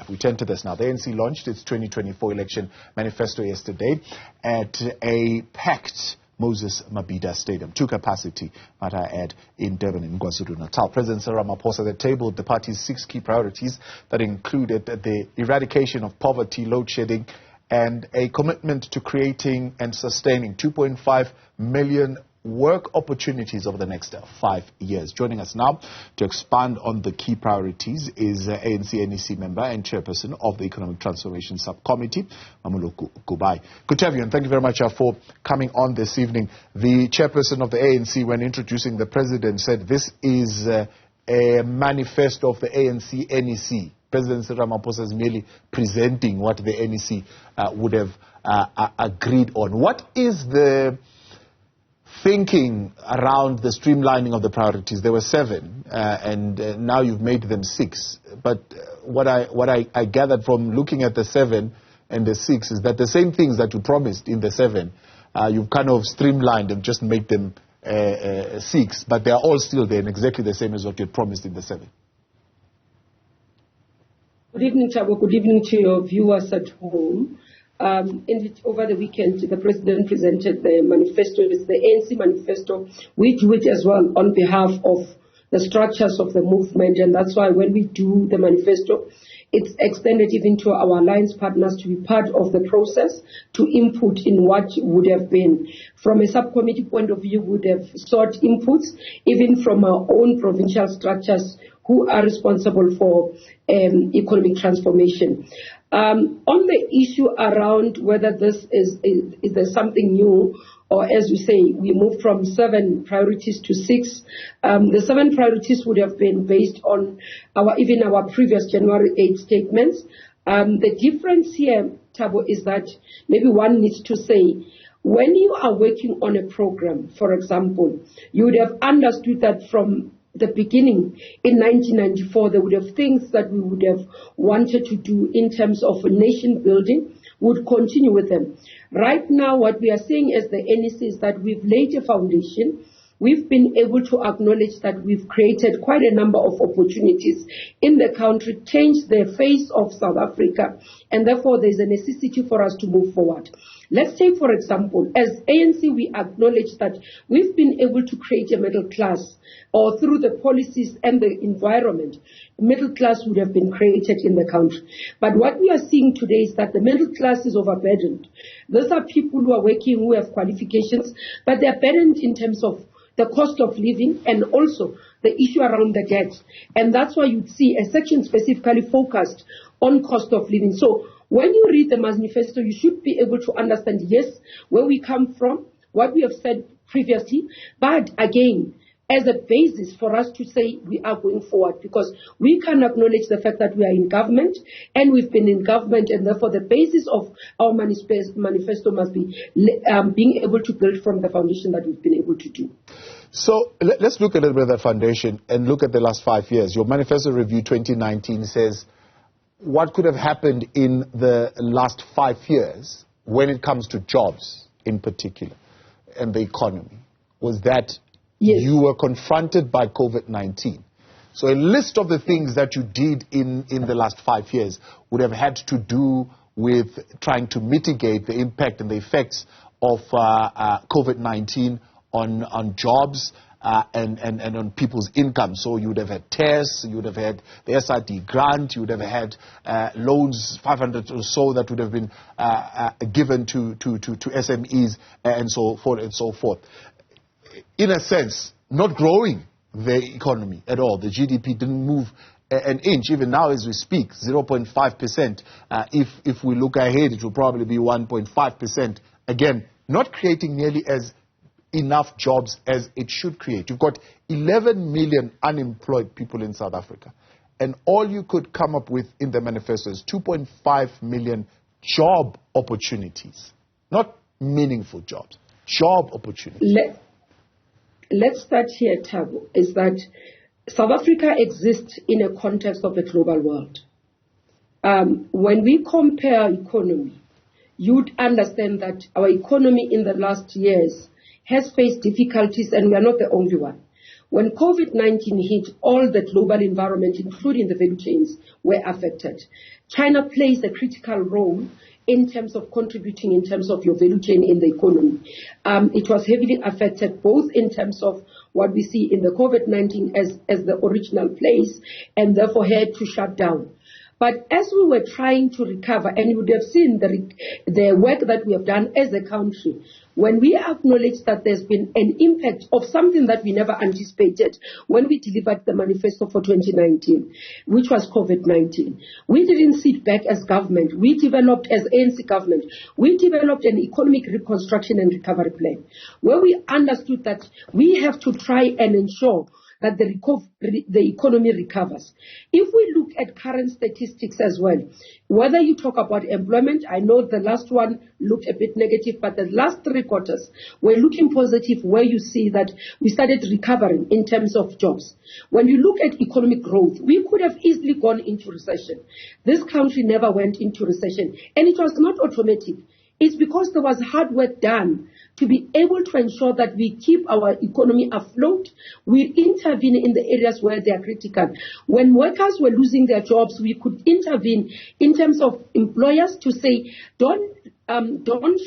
We turn to this now. The ANC launched its 2024 election manifesto yesterday at a packed Moses Mabhida Stadium, to capacity, might I add, in Durban in KwaZulu-Natal. President Cyril Ramaphosa tabled the party's 6 key priorities that included the eradication of poverty, loadshedding, and a commitment to creating and sustaining 2.5 million work opportunities over the next 5 years. Joining us now to expand on the key priorities is ANC NEC member and chairperson of the Economic Transformation Subcommittee, Mmamoloko Kubayi. Good to have you, and thank you very much for coming on this evening. The chairperson of the ANC, when introducing the president, said this is a manifesto of the ANC NEC. President Cyril Ramaphosa is merely presenting what the NEC would have agreed on. What is the thinking around the streamlining of the priorities? There were 7, and now you've made them 6. But what I gathered from looking at the 7 and the 6 is that the same things that you promised in the 7, you've kind of streamlined and just made them 6, but they are all still there and exactly the same as what you had promised in the 7. Good evening, Chabo. Good evening to your viewers at home. Over the weekend, the president presented the manifesto. It's the ANC manifesto, which as well on behalf of the structures of the movement. And that's why when we do the manifesto, it's extended even to our alliance partners to be part of the process, to input in what would have been. From a subcommittee point of view, would have sought inputs, even from our own provincial structures who are responsible for economic transformation. On the issue around whether this is there something new, or as we say, we moved from 7 priorities to 6. The 7 priorities would have been based on our previous January 8 statements. The difference here, Thabo, is that maybe one needs to say, when you are working on a program, for example, you would have understood that from the beginning in 1994, there would have things that we would have wanted to do in terms of nation building, would continue with them. Right now, what we are saying as the NEC is that we've laid a foundation. We've been able to acknowledge that we've created quite a number of opportunities in the country, changed the face of South Africa, and therefore there's a necessity for us to move forward. Let's take, for example, as ANC, we acknowledge that we've been able to create a middle class, or through the policies and the environment, middle class would have been created in the country. But what we are seeing today is that the middle class is overburdened. Those are people who are working, who have qualifications, but they're burdened in terms of the cost of living and also the issue around the debt. And that's why you'd see a section specifically focused on cost of living. So when you read the manifesto, you should be able to understand, yes, where we come from, what we have said previously, but again, as a basis for us to say we are going forward, because we can acknowledge the fact that we are in government and we've been in government, and therefore the basis of our manifesto must be being able to build from the foundation that we've been able to do. So let's look a little bit at that foundation and look at the last 5 years. Your manifesto review 2019 says what could have happened in the last 5 years when it comes to jobs in particular and the economy was that yes, you were confronted by COVID-19. So a list of the things that you did in the last 5 years would have had to do with trying to mitigate the impact and the effects of COVID-19 on jobs and on people's income. So you would have had tests, you would have had the SRD grant, you would have had loans, 500 or so, that would have been given to SMEs and so forth and so forth. In a sense, not growing the economy at all. The GDP didn't move an inch. Even now as we speak, 0.5%. If we look ahead, it will probably be 1.5%. Again, not creating nearly as enough jobs as it should create. You've got 11 million unemployed people in South Africa. And all you could come up with in the manifesto is 2.5 million job opportunities. Not meaningful jobs. Job opportunities. Let's start here, Thabo, is that South Africa exists in a context of a global world. When we compare economy, you'd understand that our economy in the last years has faced difficulties, and we are not the only one. When COVID-19 hit, all the global environment, including the value chains, were affected. China plays a critical role in terms of contributing in terms of your value chain in the economy. It was heavily affected both in terms of what we see in the COVID-19 as the original place, and therefore had to shut down. But as we were trying to recover, and you would have seen the work that we have done as a country, when we acknowledge that there's been an impact of something that we never anticipated when we delivered the manifesto for 2019, which was COVID-19. We didn't sit back as government. We developed, as ANC government, we developed an economic reconstruction and recovery plan, where we understood that we have to try and ensure that the economy recovers. If we look at current statistics as well, whether you talk about employment, I know the last one looked a bit negative, but the last 3 quarters were looking positive, where you see that we started recovering in terms of jobs. When you look at economic growth, we could have easily gone into recession. This country never went into recession, and it was not automatic. It's because there was hard work done to be able to ensure that we keep our economy afloat. We intervene in the areas where they are critical. When workers were losing their jobs, we could intervene in terms of employers to say, don't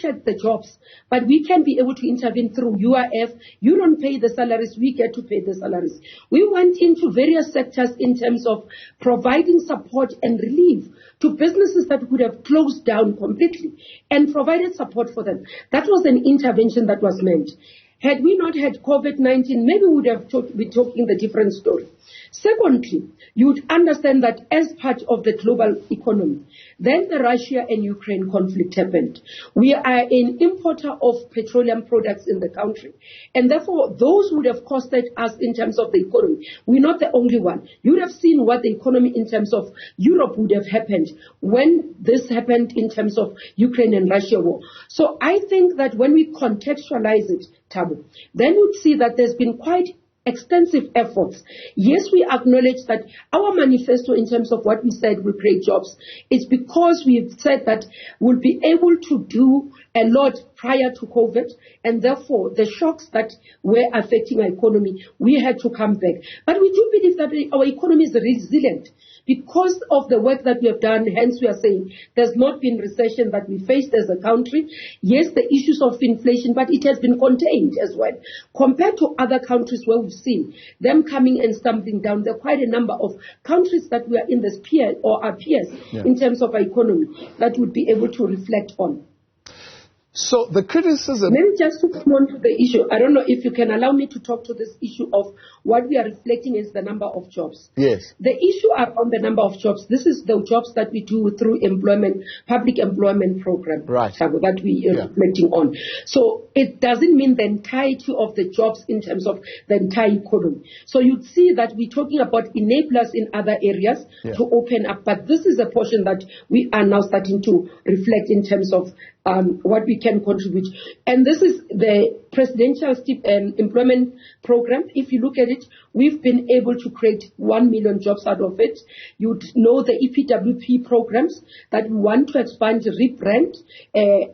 shed the jobs, but we can be able to intervene through UIF. You don't pay the salaries, we get to pay the salaries. We went into various sectors in terms of providing support and relief to businesses that would have closed down completely, and provided support for them. That was an intervention that was meant. Had we not had COVID-19, maybe we would have been talking the different story. Secondly, you would understand that as part of the global economy, then the Russia and Ukraine conflict happened. We are an importer of petroleum products in the country, and therefore those would have costed us in terms of the economy. We're not the only one. You would have seen what the economy in terms of Europe would have happened when this happened in terms of Ukraine and Russia war. So I think that when we contextualize it, Thabo, then you'd see that there's been quite extensive efforts. Yes, we acknowledge that our manifesto in terms of what we said will create jobs, it's because we've said that we'll be able to do a lot prior to COVID, and therefore the shocks that were affecting our economy, we had to come back. But we do believe that our economy is resilient because of the work that we have done. Hence we are saying there's not been recession that we faced as a country. Yes, the issues of inflation, but it has been contained as well. Compared to other countries where we've seen them coming and stumbling down, there are quite a number of countries that we are in the sphere or our peers in terms of our economy that would be able to reflect on. So the criticism... Maybe just to come on to the issue, I don't know if you can allow me to talk to this issue of what we are reflecting is the number of jobs. Yes. The issue around the number of jobs, this is the jobs that we do through employment, public employment program, right, that we are reflecting on. So it doesn't mean the entirety of the jobs in terms of the entire economy. So you'd see that we're talking about enablers in other areas to open up, but this is a portion that we are now starting to reflect in terms of what we can contribute. And this is the presidential employment program. If you look at it, we've been able to create 1 million jobs out of it. You'd know the EPWP programs that we want to expand, rebrand,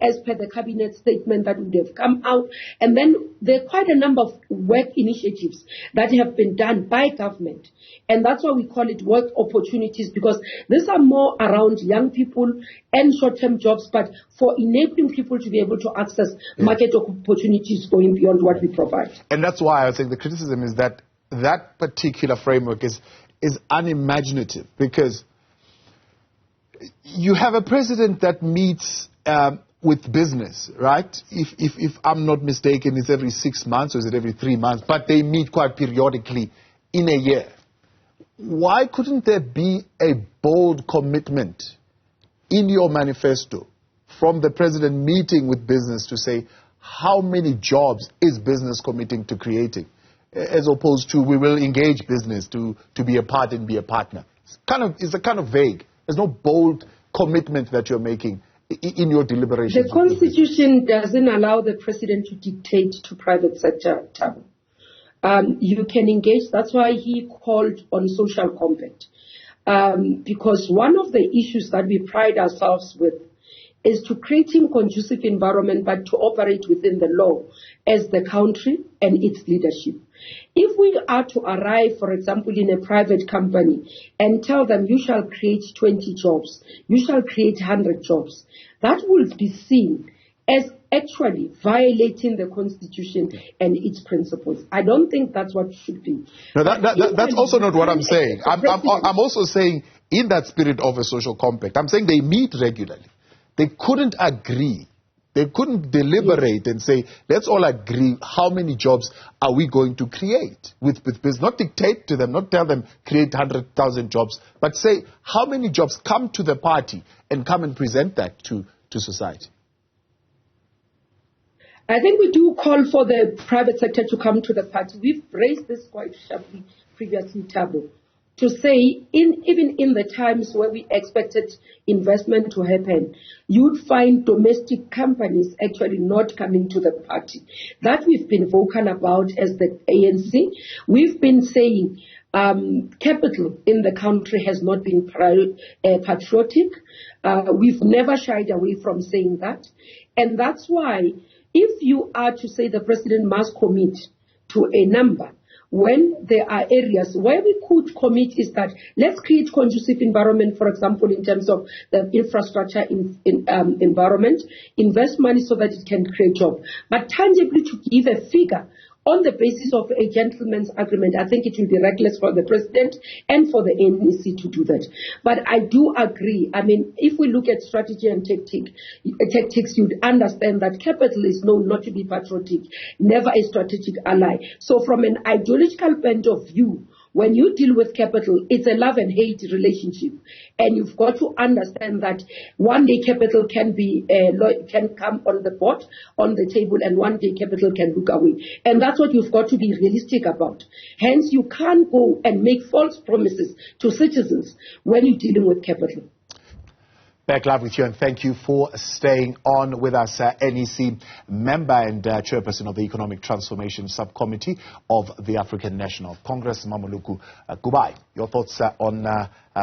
as per the cabinet statement that would have come out. And then there are quite a number of work initiatives that have been done by government. And that's why we call it work opportunities, because these are more around young people and short-term jobs, but for enabling people to be able to access market opportunities going beyond what we provide. And that's why I think the criticism is that that particular framework is unimaginative, because you have a president that meets with business, right? If I'm not mistaken, it's every 6 months or is it every 3 months, but they meet quite periodically in a year. Why couldn't there be a bold commitment in your manifesto from the president meeting with business to say how many jobs is business committing to creating, as opposed to we will engage business to be a part and be a partner? It's kind of vague. There's no bold commitment that you're making in your deliberations. The Constitution doesn't allow the president to dictate to private sector. You can engage. That's why he called on social compact. Because one of the issues that we pride ourselves with is to creating conducive environment, but to operate within the law as the country and its leadership. If we are to arrive, for example, in a private company and tell them you shall create 20 jobs, you shall create 100 jobs, that will be seen as actually violating the Constitution and its principles. I don't think that's what should be. No, that's also not what I'm saying. I'm also saying in that spirit of a social compact, I'm saying they meet regularly. They couldn't agree. They couldn't deliberate and say, let's all agree how many jobs are we going to create with business. Not dictate to them, not tell them create 100,000 jobs, but say how many jobs come to the party and come and present that to society. I think we do call for the private sector to come to the party. We've raised this quite sharply previously, Thabo, to say even in the times where we expected investment to happen, you'd find domestic companies actually not coming to the party. That we've been vocal about as the ANC. We've been saying capital in the country has not been patriotic. We've never shied away from saying that. And that's why if you are to say the president must commit to a number, when there are areas where we could commit is that let's create conducive environment, for example, in terms of the infrastructure environment, invest money so that it can create jobs. But tangibly to give a figure on the basis of a gentleman's agreement, I think it will be reckless for the president and for the NEC to do that. But I do agree. I mean, if we look at strategy and tactics, you'd understand that capital is known not to be patriotic, never a strategic ally. So from an ideological point of view, when you deal with capital, it's a love and hate relationship. And you've got to understand that one day capital can come on the board, on the table, and one day capital can look away. And that's what you've got to be realistic about. Hence, you can't go and make false promises to citizens when you're dealing with capital. Back live with you, and thank you for staying on with us, NEC member and chairperson of the Economic Transformation Subcommittee of the African National Congress, Mmamoloko Kubayi. Your thoughts on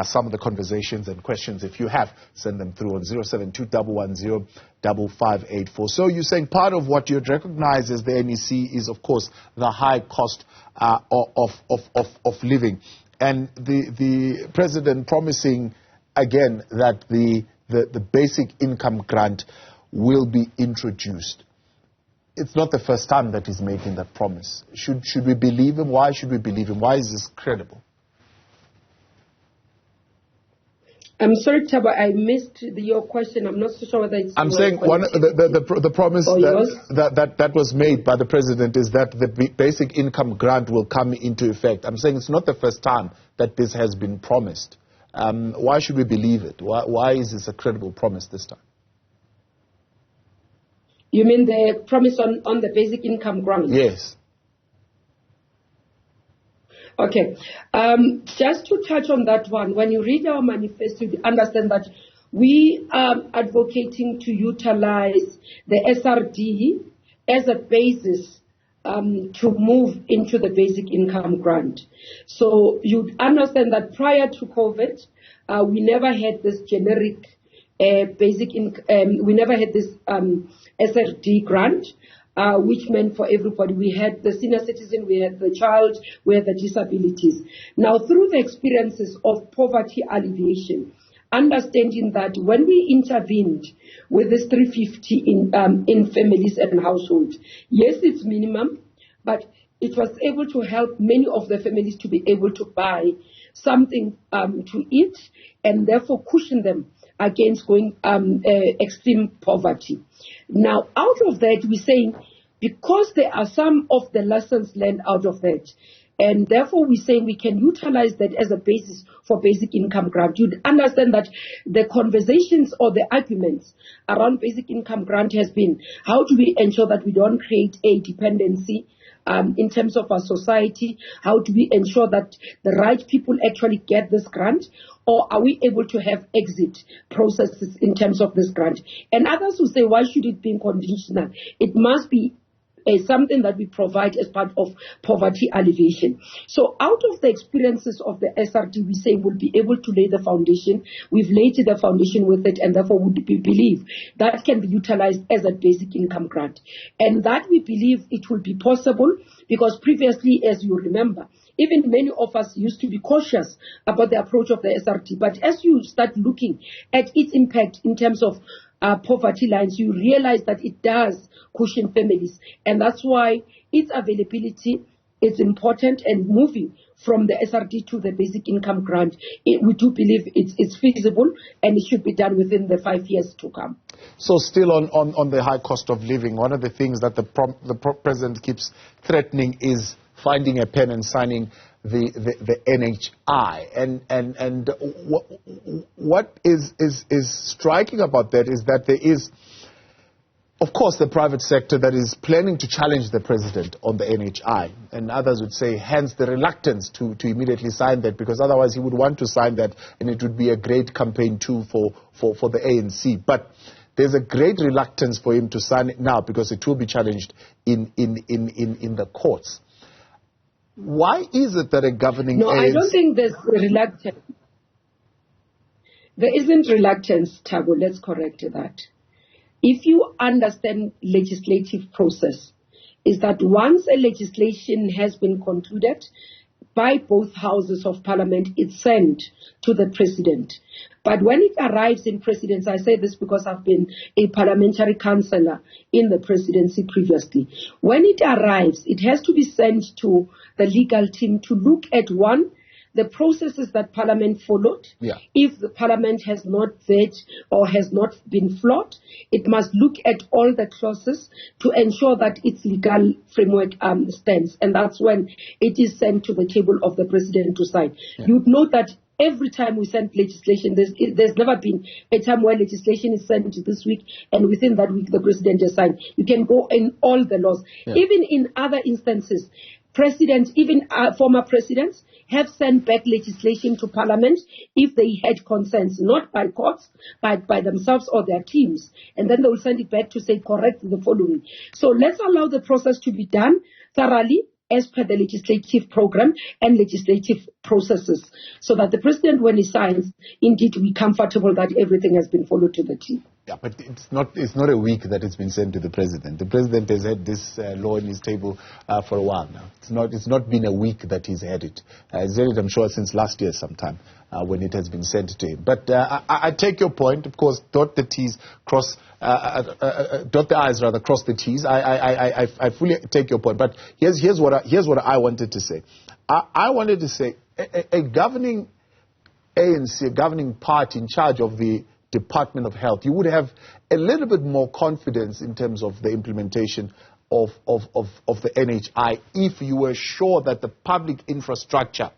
some of the conversations and questions, if you have, send them through on 072-110-5584. So you're saying part of what you'd recognize as the NEC is, of course, the high cost of living, and the president promising again that the basic income grant will be introduced. It's not the first time that he's making that promise. Should we believe him? Why should we believe him? Why is this credible? I'm sorry, Thabo, I missed your question. I'm not so sure whether it's... I'm saying the promise that was made by the president is that the basic income grant will come into effect. I'm saying it's not the first time that this has been promised. Why should we believe it? Why is this a credible promise this time? You mean the promise on the basic income grant? Yes. Okay. Just to touch on that one, when you read our manifesto, you understand that we are advocating to utilize the SRD as a basis to move into the basic income grant. So you understand that prior to COVID, we never had this generic we never had this SRD grant, which meant for everybody. We had the senior citizen, we had the child, we had the disabilities. Now, through the experiences of poverty alleviation, understanding that when we intervened with this 350 in families and households, yes, it's minimum, but it was able to help many of the families to be able to buy something to eat and therefore cushion them against going extreme poverty. Now, out of that, we're saying because there are some of the lessons learned out of that, and therefore we're saying we can utilize that as a basis for basic income grant. You'd understand that the conversations or the arguments around basic income grant has been, how do we ensure that we don't create a dependency in terms of our society? How do we ensure that the right people actually get this grant? Or are we able to have exit processes in terms of this grant? And others will say, why should it be conditional? It must be something that we provide as part of poverty alleviation. So out of the experiences of the SRD, we say we'll be able to lay the foundation. We've laid the foundation with it, and therefore we believe that can be utilized as a basic income grant. And that we believe it will be possible because previously, as you remember, even many of us used to be cautious about the approach of the SRD. But as you start looking at its impact in terms of poverty lines, you realize that it does cushion families. And that's why its availability is important, and moving from the SRD to the basic income grant, we do believe it's feasible and it should be done within the 5 years to come. So still on the high cost of living, one of the things that the president keeps threatening is finding a pen and signing the NHI. And what is striking about that is that there is, of course, the private sector that is planning to challenge the president on the NHI. And others would say, hence the reluctance to immediately sign that, because otherwise he would want to sign that and it would be a great campaign tool for the ANC. But there's a great reluctance for him to sign it now because it will be challenged in the courts. Why is it that a governing ANC... I don't think there's reluctance. There isn't reluctance, Thabo. Let's correct that. If you understand legislative process, is that once a legislation has been concluded by both houses of parliament, it's sent to the president. But when it arrives in presidency, I say this because I've been a parliamentary councillor in the presidency previously. When it arrives, it has to be sent to the legal team to look at, one, the processes that Parliament followed. Yeah. If the Parliament has not vetted or has not been flawed, it must look at all the clauses to ensure that its legal framework stands. And that's when it is sent to the table of the President to sign. Yeah. You'd note that every time we send legislation, there's never been a time where legislation is sent this week and within that week the President has signed. You can go in all the laws. Yeah. Even in other instances, presidents, even former presidents, have sent back legislation to Parliament if they had concerns, not by courts, but by themselves or their teams. And then they will send it back to say, correct the following. So let's allow the process to be done thoroughly as per the legislative program and legislative processes, so that the president, when he signs, indeed be comfortable that everything has been followed to the T. Yeah, but it's not a week that it's been sent to the president. The president has had this law in his table for a while now. It's not been a week that he's had it. He's had it, I'm sure, since last year sometime when it has been sent to him. But I take your point. Of course, dot the I's, cross the T's. I fully take your point. But here's what I wanted to say. I wanted to say a governing ANC, a governing party in charge of the Department of Health, you would have a little bit more confidence in terms of the implementation of the NHI if you were sure that the public infrastructure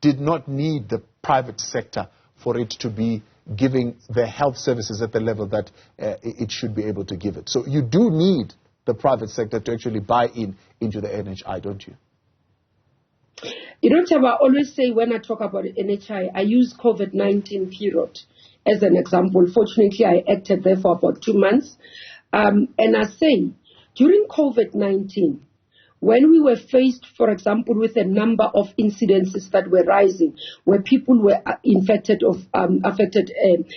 did not need the private sector for it to be giving the health services at the level that it should be able to give it. So you do need the private sector to actually buy into the NHI, don't you? You know, Chaba, I always say when I talk about NHI, I use COVID-19 period as an example. Fortunately, I acted there for about 2 months. And I say, during COVID-19, when we were faced, for example, with a number of incidences that were rising, where people were affected,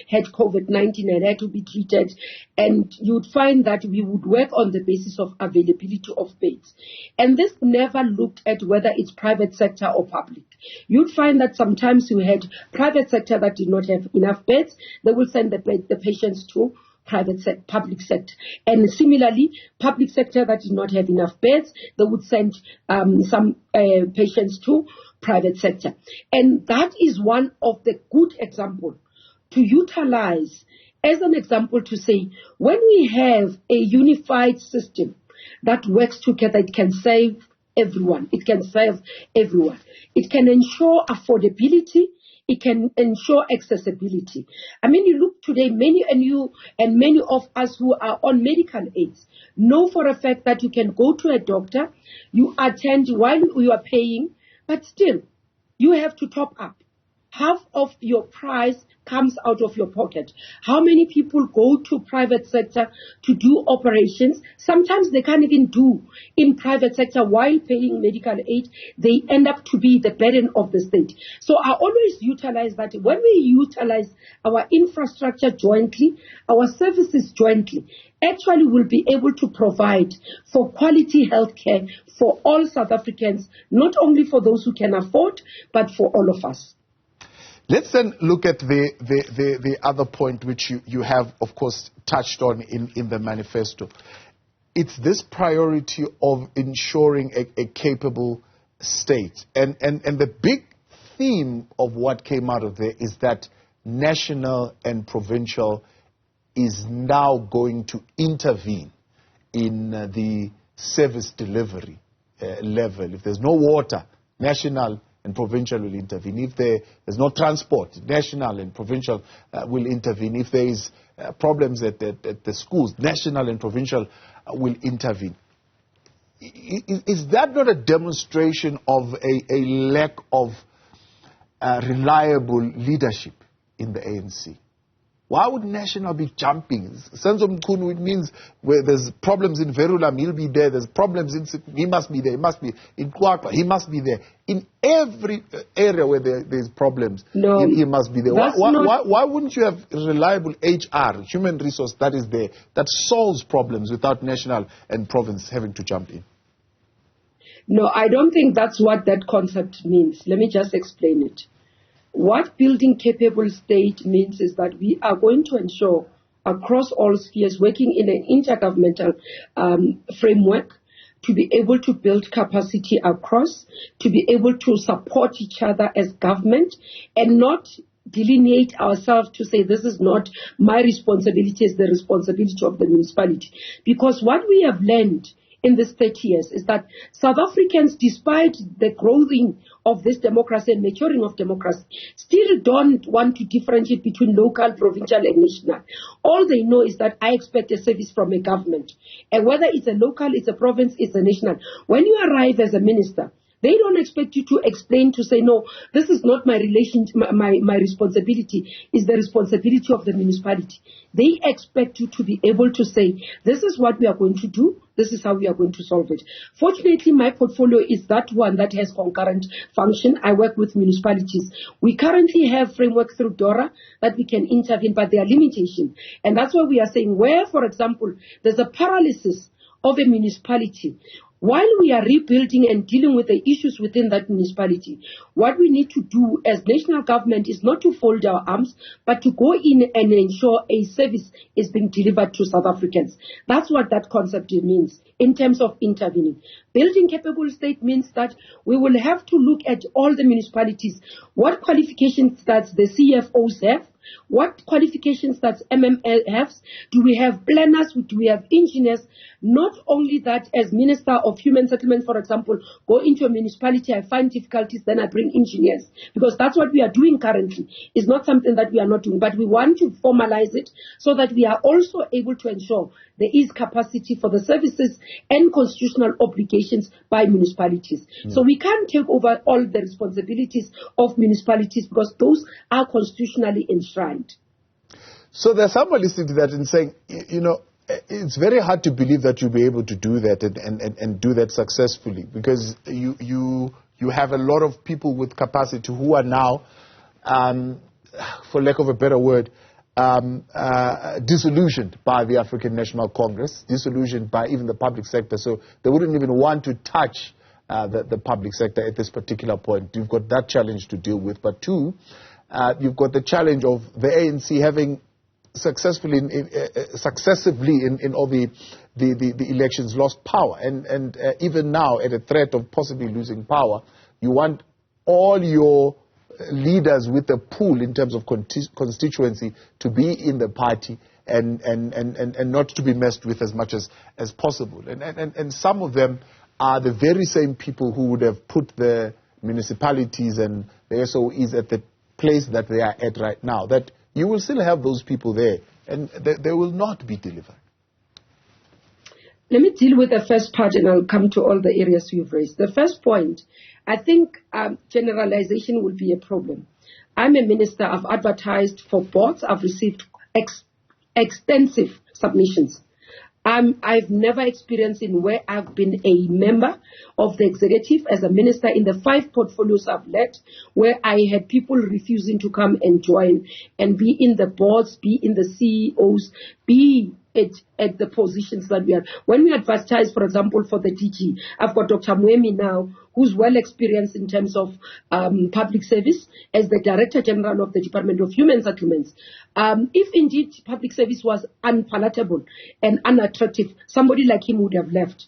had COVID-19 and had to be treated, and you'd find that we would work on the basis of availability of beds. And this never looked at whether it's private sector or public. You'd find that sometimes you had private sector that did not have enough beds. They will send the patients to public sector. And similarly, public sector that did not have enough beds, they would send some patients to private sector. And that is one of the good examples to utilize as an example to say, when we have a unified system that works together, it can save everyone. It can serve everyone. It can ensure affordability. It can ensure accessibility. I mean, you look today, many of us who are on medical aids know for a fact that you can go to a doctor, you attend while you are paying, but still, you have to top up. half of your price comes out of your pocket. How many people go to private sector to do operations? Sometimes they can't even do in private sector while paying medical aid. They end up to be the burden of the state. So I always utilize that. When we utilize our infrastructure jointly, our services jointly, actually we'll be able to provide for quality healthcare for all South Africans, not only for those who can afford, but for all of us. Let's then look at the other point which you have, of course, touched on in the manifesto. It's this priority of ensuring a capable state. And the big theme of what came out of there is that national and provincial is now going to intervene in the service delivery level. If there's no water, national and provincial will intervene. If there's no transport, national and provincial will intervene. If there is problems at the schools, national and provincial will intervene. Is that not a demonstration of a lack of reliable leadership in the ANC? Why would national be jumping? Senzo Mkhunu, it means where there's problems in Verulam, he'll be there. There's problems he must be there. He must be in Kwakwa, he must be there. In every area where there's problems, he must be there. Why wouldn't you have reliable HR, human resource that is there, that solves problems without national and province having to jump in? No, I don't think that's what that concept means. Let me just explain it. What building capable state means is that we are going to ensure across all spheres, working in an intergovernmental framework, to be able to build capacity across, to be able to support each other as government, and not delineate ourselves to say this is not my responsibility, it's the responsibility of the municipality. Because what we have learned in this 30 years is that South Africans, despite the growing of this democracy and maturing of democracy, still don't want to differentiate between local, provincial, and national. All they know is that I expect a service from a government. And whether it's a local, it's a province, it's a national. When you arrive as a minister, they don't expect you to explain, to say, no, this is not my my responsibility, it's the responsibility of the municipality. They expect you to be able to say, this is what we are going to do, this is how we are going to solve it. Fortunately, my portfolio is that one that has concurrent function. I work with municipalities. We currently have framework through DORA that we can intervene, but there are limitations. And that's why we are saying where, for example, there's a paralysis of a municipality, while we are rebuilding and dealing with the issues within that municipality, what we need to do as national government is not to fold our arms, but to go in and ensure a service is being delivered to South Africans. That's what that concept means in terms of intervening. Building capable state means that we will have to look at all the municipalities. What qualifications does the CFOs have? What qualifications does MML have? Do we have planners? Do we have engineers? Not only that, as Minister of Human Settlement, for example, go into a municipality, I find difficulties, then I bring engineers. Because that's what we are doing currently. It's not something that we are not doing, but we want to formalize it so that we are also able to ensure there is capacity for the services and constitutional obligations by municipalities. So we can't take over all the responsibilities of municipalities because those are constitutionally enshrined. So there's someone listening to that and saying, you know, it's very hard to believe that you'll be able to do that and do that successfully, because you have a lot of people with capacity who are now, for lack of a better word, disillusioned by the African National Congress, disillusioned by even the public sector. So they wouldn't even want to touch the public sector at this particular point. You've got that challenge to deal with. But two, you've got the challenge of the ANC having successively in all the elections lost power. And even now, at a threat of possibly losing power, you want all your leaders with a pool in terms of constituency to be in the party and not to be messed with as much as possible. And some of them are the very same people who would have put the municipalities and the SOEs at the place that they are at right now, that you will still have those people there, and they will not be delivered. Let me deal with the first part, and I'll come to all the areas you've raised. The first point, I think generalization will be a problem. I'm a minister. I've advertised for boards. I've received extensive submissions. I've never experienced in where I've been a member of the executive as a minister in the 5 portfolios I've led, where I had people refusing to come and join and be in the boards, be in the CEOs, be at the positions that we are. When we advertise, for example, for the DG, I've got Dr. Mwemi now, who's well experienced in terms of public service as the Director General of the Department of Human Settlements. If indeed public service was unpalatable and unattractive, somebody like him would have left.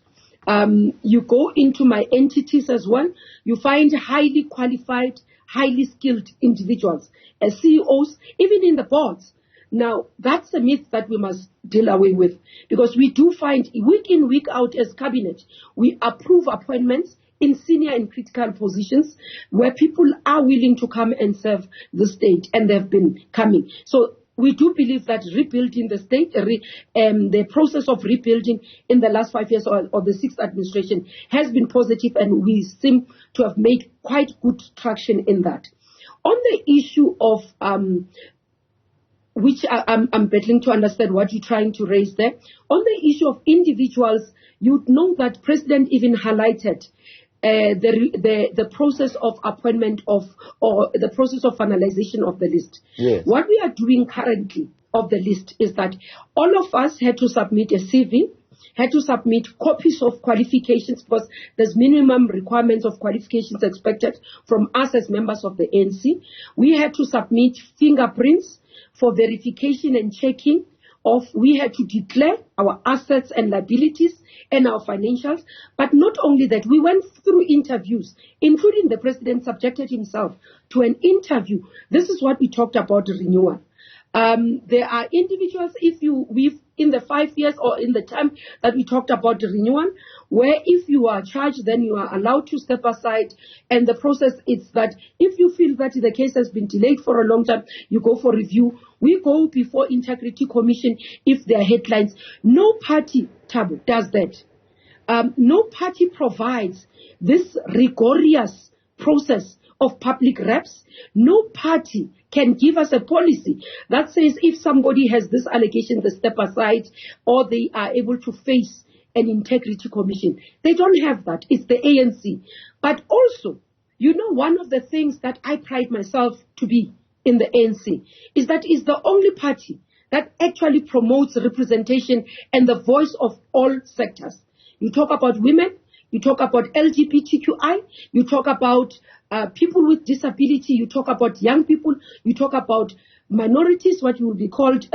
You go into my entities as well, you find highly qualified, highly skilled individuals as CEOs, even in the boards. Now, that's a myth that we must deal away with, because we do find week in, week out as cabinet, we approve appointments in senior and critical positions where people are willing to come and serve the state, and they've been coming. So we do believe that rebuilding the state, the process of rebuilding in the last 5 years or the 6th administration has been positive, and we seem to have made quite good traction in that. On the issue of which I'm battling to understand what you're trying to raise there. On the issue of individuals, you'd know that President even highlighted the process of appointment of, or the process of finalization of the list. Yes. What we are doing currently of the list is that all of us had to submit a CV, had to submit copies of qualifications, because there's minimum requirements of qualifications expected from us as members of the ANC. We had to submit fingerprints for verification and checking of, we had to declare our assets and liabilities and our financials. But not only that, we went through interviews, including the president subjected himself to an interview. This is what we talked about renewal. There are individuals, we've in the 5 years or in the time that we talked about the renewal, where if you are charged, then you are allowed to step aside. And the process is that if you feel that the case has been delayed for a long time, you go for review. We go before Integrity Commission if there are headlines. No party, Thabo, does that. No party provides this rigorous process of public reps. No party can give us a policy that says if somebody has this allegation, they step aside, or they are able to face an integrity commission. They don't have that. It's the ANC. But also, you know, one of the things that I pride myself to be in the ANC is that it's the only party that actually promotes representation and the voice of all sectors. You talk about women, you talk about LGBTQI, you talk about people with disability, you talk about young people, you talk about minorities, what will be called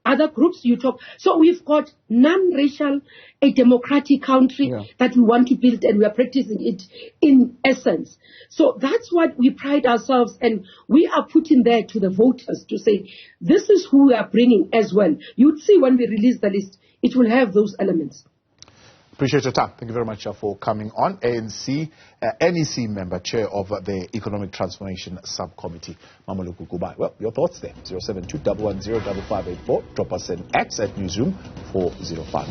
other groups, you talk. So we've got non-racial, a democratic country that we want to build, and we are practicing it in essence. So that's what we pride ourselves, and we are putting there to the voters to say, this is who we are bringing as well. You'd see when we release the list, it will have those elements. Appreciate your time. Thank you very much for coming on. ANC NEC member, chair of the Economic Transformation Subcommittee, Mmamoloko Kubayi. Well, your thoughts there. 072-110-5584. Drop us an X at Newzroom 405.